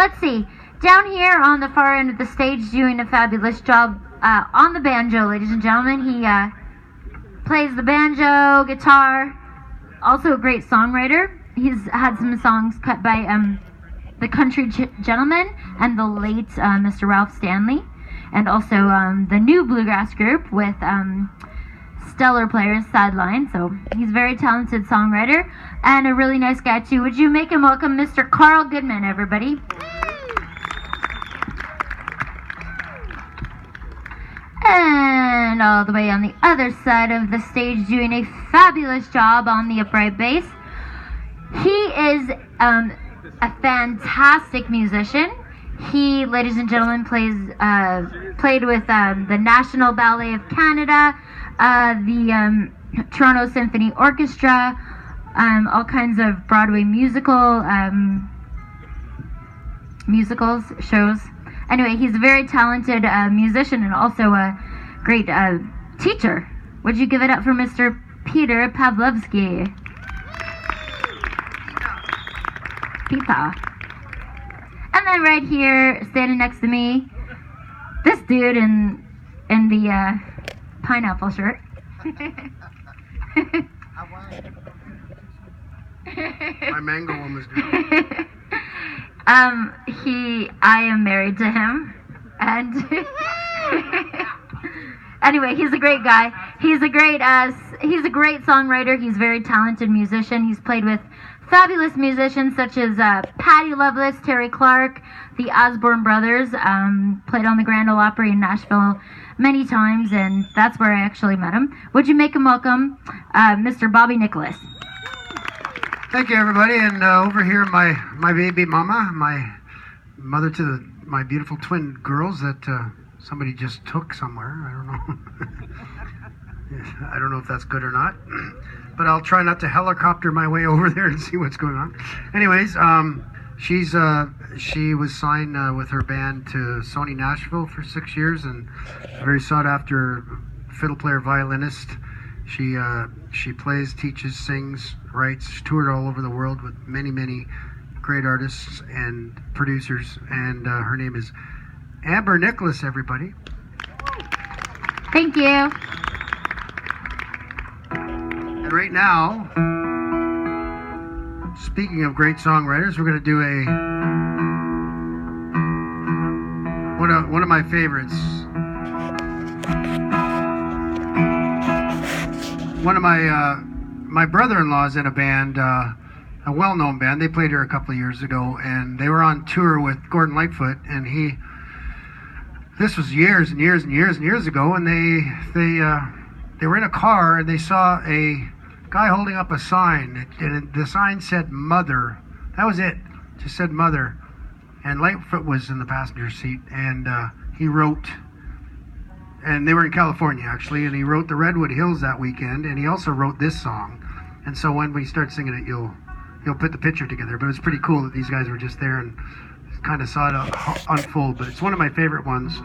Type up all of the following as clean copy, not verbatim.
let's see. Down here on the far end of the stage, doing a fabulous job on the banjo, ladies and gentlemen. He plays the banjo, guitar, also a great songwriter. He's had some songs cut by the Country Gentleman and the late Mr. Ralph Stanley, and also the new bluegrass group with stellar players, Sideline. So he's a very talented songwriter and a really nice guy too. Would you make him welcome Mr. Carl Goodman, everybody? And all the way on the other side of the stage, doing a fabulous job on the upright bass. He is a fantastic musician. He, ladies and gentlemen, played with the National Ballet of Canada, the Toronto Symphony Orchestra, all kinds of Broadway musicals, shows. Anyway, he's a very talented musician and also a great teacher. Would you give it up for Mr. Peter Pavlovsky? Pita. And then right here, standing next to me, this dude in the pineapple shirt. My mango one was good. I am married to him, and anyway, he's a great guy. He's a great songwriter. He's a very talented musician. He's played with fabulous musicians such as Patti Loveless, Terry Clark, the Osborne Brothers, played on the Grand Ole Opry in Nashville many times, and that's where I actually met him. Would you make him welcome Mr. Bobby Nicholas? Thank you, everybody. And over here, my baby mama, my mother to my beautiful twin girls that somebody just took somewhere. I don't know. I don't know if that's good or not. But I'll try not to helicopter my way over there and see what's going on. Anyways, she was signed with her band to Sony Nashville for 6 years, and a very sought after fiddle player, violinist. She plays, teaches, sings, writes, toured all over the world with many great artists and producers, and her name is Amber Nicholas, everybody. Thank you. And right now, speaking of great songwriters, we're going to do one of my favorites. One of my brother-in-law's in a band, a well-known band. They played here a couple of years ago, and they were on tour with Gordon Lightfoot, and this was years ago, and they were in a car, and they saw a guy holding up a sign, and the sign said Mother. That was it. Just said Mother. And Lightfoot was in the passenger seat, and he wrote, and they were in California actually, and he wrote the Redwood Hills that weekend, and he also wrote this song. And so when we start singing it, you'll put the picture together. But it's pretty cool that these guys were just there and kind of saw it unfold. But it's one of my favorite ones,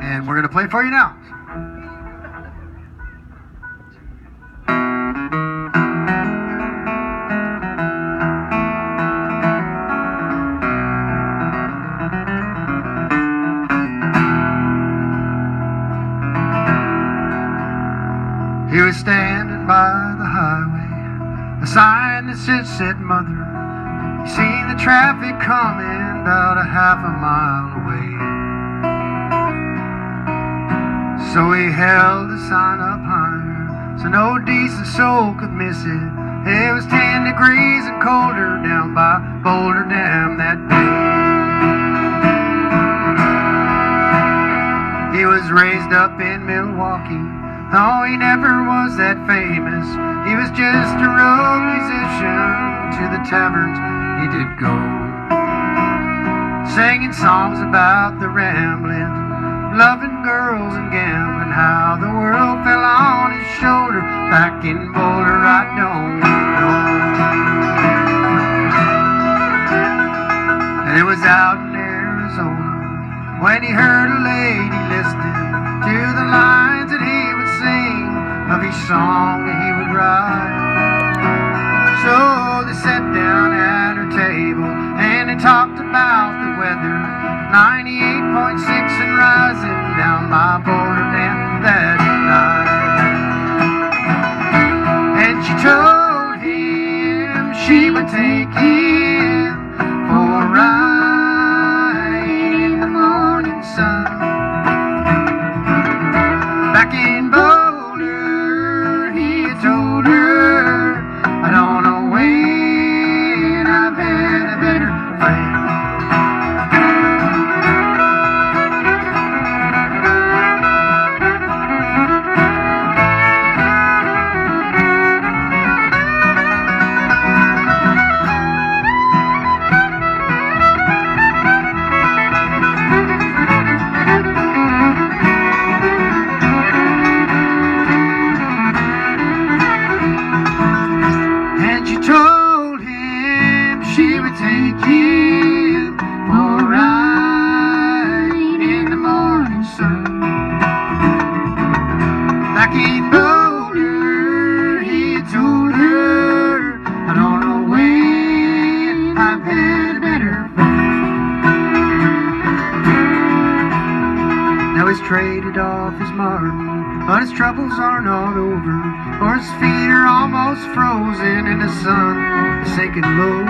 and we're gonna play it for you now. He was standing by the highway, a sign that said Mother. He seen the traffic coming about a half a mile away. So he held the sign up higher, so no decent soul could miss it. It was 10 degrees and colder down by Boulder Dam that day. He was raised up in Milwaukee. Oh, he never was that famous. He was just a road musician. To the taverns he did go, singing songs about the rambling, loving girls and gambling. How the world fell on his shoulder back in Boulder, I don't know. And it was out in Arizona when he heard a lady listening to the lines that he would sing of each song that he would write. So they sat down at her table talked about the weather, 98.6 and rising down by Boulder Dam that night. And she told him she would take him for a ride in the morning sun. Back in Boulder, he had told her, I don't know when I've had a better friend. And she told him she would take him for a ride in the morning sun. Back in Boulder, he had told her, I don't know when I've had a better friend. Now he's traded off his Martin, but his troubles aren't all over, for his feet are almost frozen in the sun, sinking low.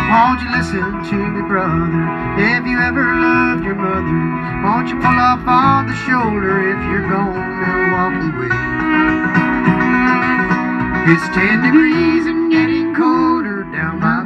Won't you listen to me, brother? If you ever loved your mother, won't you pull up on the shoulder if you're gonna walk away? It's 10 degrees and getting colder down by